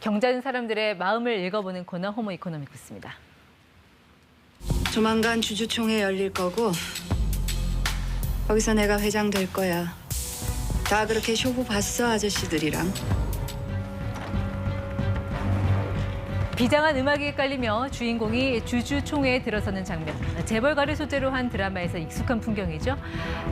경자는 사람들의 마음을 읽어보는 코너 호모 이코노미크스입니다. 조만간 주주총회 열릴 거고 거기서 내가 회장 될 거야. 다 그렇게 쇼부 봤어, 아저씨들이랑. 비장한 음악이 깔리며 주인공이 주주총회에 들어서는 장면. 재벌가를 소재로 한 드라마에서 익숙한 풍경이죠.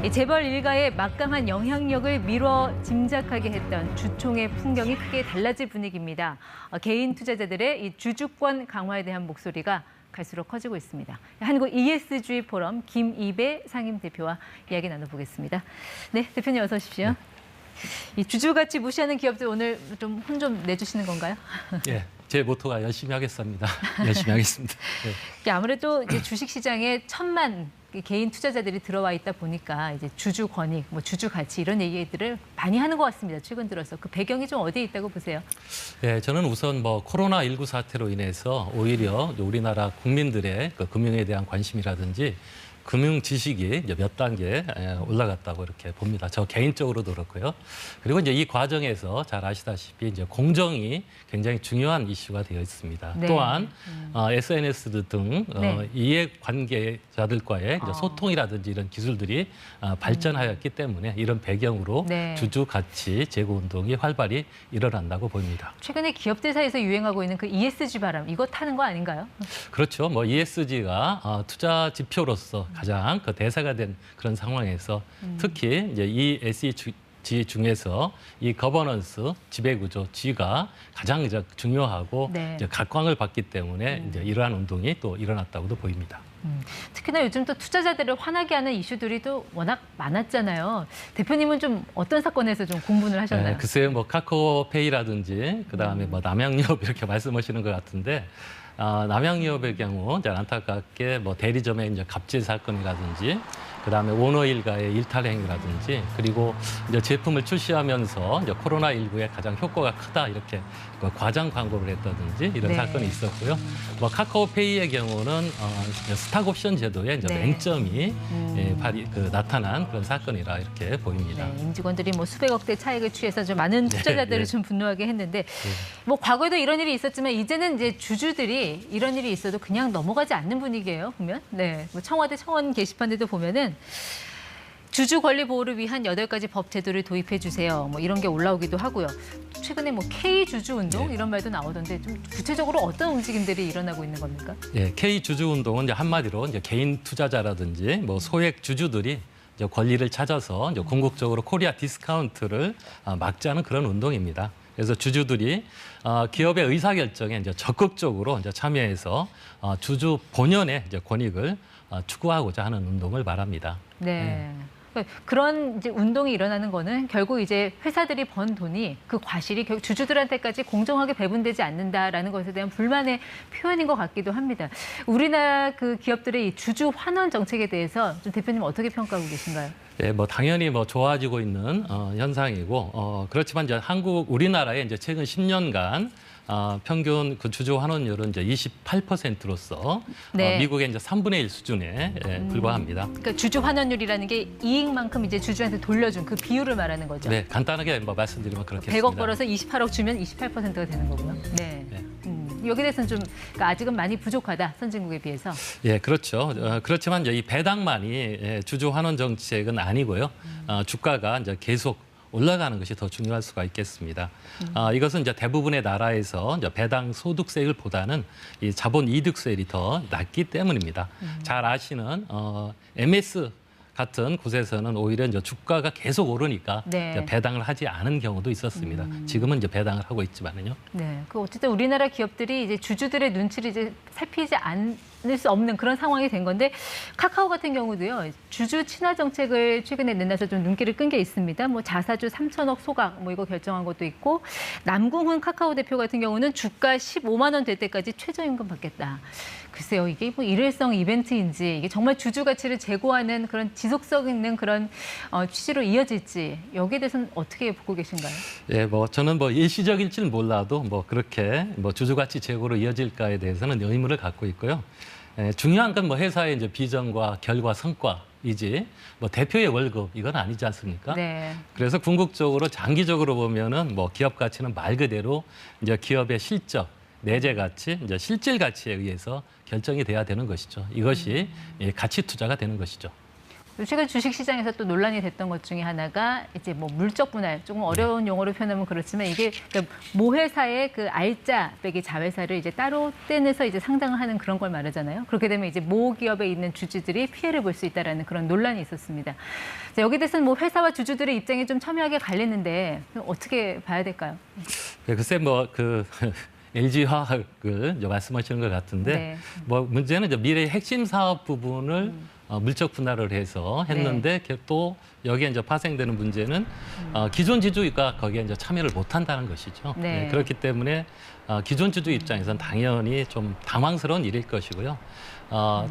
이 재벌 일가의 막강한 영향력을 미뤄 짐작하게 했던 주총회 풍경이 크게 달라질 분위기입니다. 개인 투자자들의 이 주주권 강화에 대한 목소리가 갈수록 커지고 있습니다. 한국 ESG 포럼 김이배 상임대표와 이야기 나눠보겠습니다. 네, 대표님 어서 오십시오. 이 주주가치 무시하는 기업들 오늘 좀 혼 좀 내주시는 건가요? 예, 제 모토가 열심히 하겠습니다. 열심히 하겠습니다. 네. 아무래도 이제 주식시장에 1,000만 개인 투자자들이 들어와 있다 보니까 이제 주주 권익, 뭐 주주 가치 이런 얘기들을 많이 하는 것 같습니다. 최근 들어서 그 배경이 좀 어디에 있다고 보세요? 예, 저는 우선 뭐 코로나19 사태로 인해서 오히려 우리나라 국민들의 그 금융에 대한 관심이라든지 금융 지식이 이제 몇 단계 올라갔다고 이렇게 봅니다. 저 개인적으로도 그렇고요. 그리고 이제 이 과정에서 잘 아시다시피 이제 공정이 굉장히 중요한 이슈가 되어 있습니다. 네. 또한 SNS 등 네. 이해관계자들과의 이제 소통이라든지 이런 기술들이 발전하였기 때문에 이런 배경으로 네. 주주 가치 제고 운동이 활발히 일어난다고 보입니다. 최근에 기업들 사이에서 유행하고 있는 그 ESG 바람, 이거 타는 거 아닌가요? 그렇죠. 뭐 ESG가 투자 지표로서 가장 그 대세가 된 그런 상황에서 특히 이제 이 ESG 중에서 이 거버넌스 지배구조 G가 가장 이제 중요하고 네. 이제 각광을 받기 때문에 이제 이러한 운동이 또 일어났다고도 보입니다. 특히나 요즘 또 투자자들을 화나게 하는 이슈들이 또 워낙 많았잖아요. 대표님은 좀 어떤 사건에서 좀 공분을 하셨나요? 글쎄요, 뭐 카카오페이라든지 그다음에 뭐 남양유업 이렇게 말씀하시는 것 같은데. 남양유업의 경우 이제 안타깝게 뭐 대리점의 이제 갑질 사건이라든지 그다음에 오너 일가의 일탈 행위라든지 그리고 이제 제품을 출시하면서 이제 코로나19에 가장 효과가 크다 이렇게 과장 광고를 했다든지 이런 네. 사건이 있었고요. 뭐 카카오페이의 경우는 스탁옵션 제도에 이제 네. 맹점이 나타난 그런 사건이라 이렇게 보입니다. 네, 임직원들이 뭐 수백억대 차익을 취해서 좀 많은 투자자들을 좀 분노하게 했는데 뭐 과거에도 이런 일이 있었지만 이제는 이제 주주들이 이런 일이 있어도 그냥 넘어가지 않는 분위기예요. 보면 뭐 청와대 청원 게시판에도 보면은 주주 권리 보호를 위한 8가지 법 제도를 도입해 주세요. 뭐 이런 게 올라오기도 하고요. 최근에 뭐 K 주주 운동 이런 말도 나오던데 좀 구체적으로 어떤 움직임들이 일어나고 있는 겁니까? 예, K 주주 운동은 이제 한마디로 이제 개인 투자자라든지 뭐 소액 주주들이 이제 권리를 찾아서 이제 궁극적으로 코리아 디스카운트를 막자는 그런 운동입니다. 그래서 주주들이 기업의 의사결정에 이제 적극적으로 이제 참여해서 주주 본연의 이제 권익을 추구하고자 하는 운동을 말합니다. 네. 그런 이제 운동이 일어나는 거는 결국 이제 회사들이 번 돈이 그 과실이 결국 주주들한테까지 공정하게 배분되지 않는다라는 것에 대한 불만의 표현인 것 같기도 합니다. 우리나라 그 기업들의 이 주주 환원 정책에 대해서 좀 대표님 어떻게 평가하고 계신가요? 네, 뭐 당연히 뭐 좋아지고 있는 현상이고 그렇지만 이제 우리나라의 이제 최근 10년간 평균 그 주주 환원율은 이제 28%로서 네. 미국의 이제 3분의 1 수준에 불과합니다. 그러니까 주주 환원율이라는 게 이익만큼 이제 주주한테 돌려준 그 비율을 말하는 거죠. 네, 간단하게 뭐 말씀드리면 그렇겠습니다. 100억 벌어서 28억 주면 28%가 되는 거고요. 네. 네. 여기에 대해서는 좀 그러니까 아직은 많이 부족하다, 선진국에 비해서. 예, 그렇죠. 그렇지만 이제 이 배당만이 주주 환원 정책은 아니고요. 주가가 이제 계속 올라가는 것이 더 중요할 수가 있겠습니다. 이것은 이제 대부분의 나라에서 이제 배당 소득세율보다는 이 자본 이득세율이 더 낮기 때문입니다. 잘 아시는 MS 같은 곳에서는 오히려 이제 주가가 계속 오르니까 네. 이제 배당을 하지 않은 경우도 있었습니다. 지금은 이제 배당을 하고 있지만은요. 네, 그 어쨌든 우리나라 기업들이 이제 주주들의 눈치를 이제 살피지 않을 수 없는 그런 상황이 된 건데 카카오 같은 경우도요 주주 친화 정책을 최근에 내놔서 좀 눈길을 끈 게 있습니다. 뭐 자사주 3천억 소각 뭐 이거 결정한 것도 있고 남궁훈 카카오 대표 같은 경우는 주가 15만 원 될 때까지 최저임금 받겠다. 글쎄요, 이게 뭐 일회성 이벤트인지 이게 정말 주주 가치를 제고하는 그런 지속성 있는 그런 취지로 이어질지 여기에 대해서는 어떻게 보고 계신가요? 예, 뭐 저는 뭐 일시적일지는 몰라도 뭐 그렇게 뭐 주주 가치 제고로 이어질까에 대해서는 의문을 갖고 있고요. 중요한 건 뭐 회사의 이제 비전과 결과 성과 이지 뭐 대표의 월급 이건 아니지 않습니까? 네. 그래서 궁극적으로 장기적으로 보면은 뭐 기업 가치는 말 그대로 이제 기업의 실적, 내재 가치, 이제 실질 가치에 의해서 결정이 돼야 되는 것이죠. 이것이 예, 가치 투자가 되는 것이죠. 최근 주식시장에서 또 논란이 됐던 것 중에 하나가 이제 뭐 물적 분할, 조금 어려운 용어로 표현하면 그렇지만 이게 그러니까 모 회사의 그 알짜 빼기 자회사를 이제 따로 떼내서 이제 상장을 하는 그런 걸 말하잖아요. 그렇게 되면 이제 모 기업에 있는 주주들이 피해를 볼 수 있다라는 그런 논란이 있었습니다. 자, 여기 대해서는 뭐 회사와 주주들의 입장이 좀 첨예하게 갈렸는데 어떻게 봐야 될까요? 네, 글쎄 뭐 그 LG화학을 이제 말씀하시는 것 같은데 네. 뭐 문제는 이제 미래의 핵심 사업 부분을 물적 분할을 해서 했는데 또 여기에 이제 파생되는 문제는 기존 지주가 거기에 이제 참여를 못 한다는 것이죠. 네. 네, 그렇기 때문에 기존 주주 입장에서는 당연히 좀 당황스러운 일일 것이고요.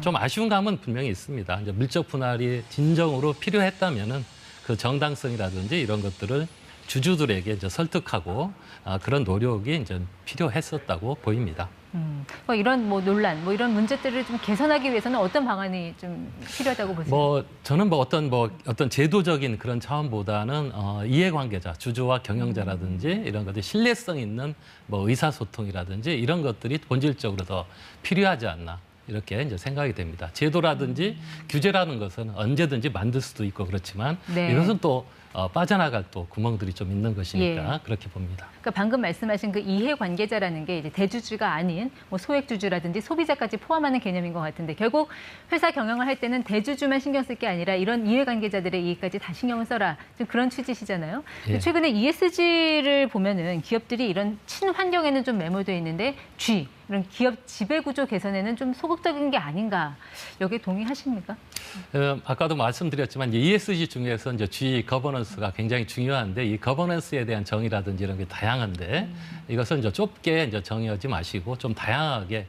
좀 아쉬운 감은 분명히 있습니다. 이제 물적 분할이 진정으로 필요했다면은 그 정당성이라든지 이런 것들을 주주들에게 이제 설득하고 그런 노력이 이제 필요했었다고 보입니다. 뭐 이런 뭐 논란, 뭐 이런 문제들을 좀 개선하기 위해서는 어떤 방안이 좀 필요하다고 보세요? 뭐 저는 뭐 어떤 제도적인 그런 차원보다는 이해관계자, 주주와 경영자라든지 이런 것들 신뢰성 있는 뭐 의사소통이라든지 이런 것들이 본질적으로 더 필요하지 않나. 이렇게 이제 생각이 됩니다. 제도라든지 규제라는 것은 언제든지 만들 수도 있고 그렇지만 네. 이것은 또 빠져나갈 또 구멍들이 좀 있는 것이니까 예. 그렇게 봅니다. 그러니까 방금 말씀하신 그 이해관계자라는 게 이제 대주주가 아닌 뭐 소액주주라든지 소비자까지 포함하는 개념인 것 같은데 결국 회사 경영을 할 때는 대주주만 신경 쓸 게 아니라 이런 이해관계자들의 이익까지 다 신경을 써라. 좀 그런 취지시잖아요. 예. 최근에 ESG를 보면은 기업들이 이런 친환경에는 좀 매몰돼 있는데 이런 기업 지배구조 개선에는 좀 소극적인 게 아닌가. 여기에 동의하십니까? 아까도 말씀드렸지만 이제 ESG 중에서 이제 G 거버넌스가 굉장히 중요한데 이 거버넌스에 대한 정의라든지 이런 게 다양한데 이것을 이제 좁게 이제 정의하지 마시고 좀 다양하게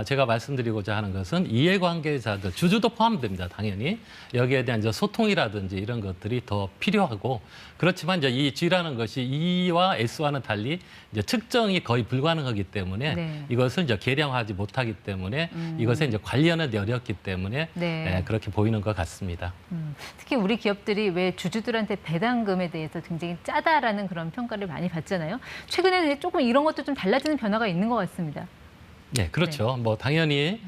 제가 말씀드리고자 하는 것은 이해관계자들, 주주도 포함됩니다, 당연히. 여기에 대한 이제 소통이라든지 이런 것들이 더 필요하고 그렇지만 이제 이 G라는 것이 E와 S와는 달리 이제 측정이 거의 불가능하기 때문에 네. 이것을 이제 계량하지 못하기 때문에 이것에 이제 관리하는 어렵기 때문에 네. 그렇게 보이는 것 같습니다. 특히 우리 기업들이 왜 주주들한테 배당금에 대해서 굉장히 짜다라는 그런 평가를 많이 받잖아요. 최근에는 조금 이런 것도 좀 달라지는 변화가 있는 것 같습니다. 네, 그렇죠. 뭐 당연히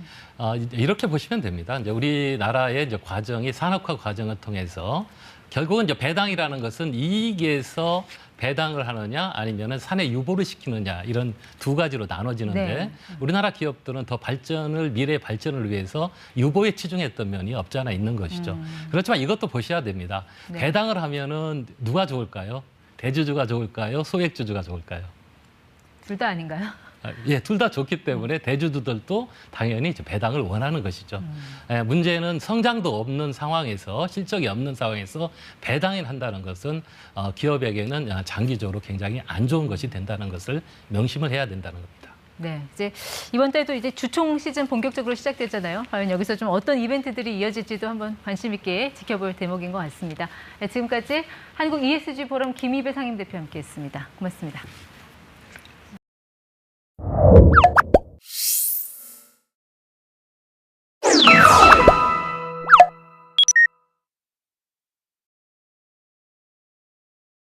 이렇게 보시면 됩니다. 이제 우리나라의 이제 과정이 산업화 과정을 통해서 결국은 이제 배당이라는 것은 이익에서 배당을 하느냐 아니면은 사내 유보를 시키느냐 이런 두 가지로 나눠지는데 네. 우리나라 기업들은 더 미래 발전을 위해서 유보에 치중했던 면이 없지 않아 있는 것이죠. 그렇지만 이것도 보셔야 됩니다. 네. 배당을 하면은 누가 좋을까요? 대주주가 좋을까요? 소액주주가 좋을까요? 둘 다 아닌가요? 예, 둘 다 좋기 때문에 대주주들도 당연히 이제 배당을 원하는 것이죠. 문제는 성장도 없는 상황에서 실적이 없는 상황에서 배당을 한다는 것은 기업에게는 장기적으로 굉장히 안 좋은 것이 된다는 것을 명심을 해야 된다는 겁니다. 네, 이제 이번 달도 이제 주총 시즌 본격적으로 시작되잖아요. 과연 여기서 좀 어떤 이벤트들이 이어질지도 한번 관심 있게 지켜볼 대목인 것 같습니다. 네, 지금까지 한국 ESG 포럼 김희배 상임대표 함께했습니다. 고맙습니다.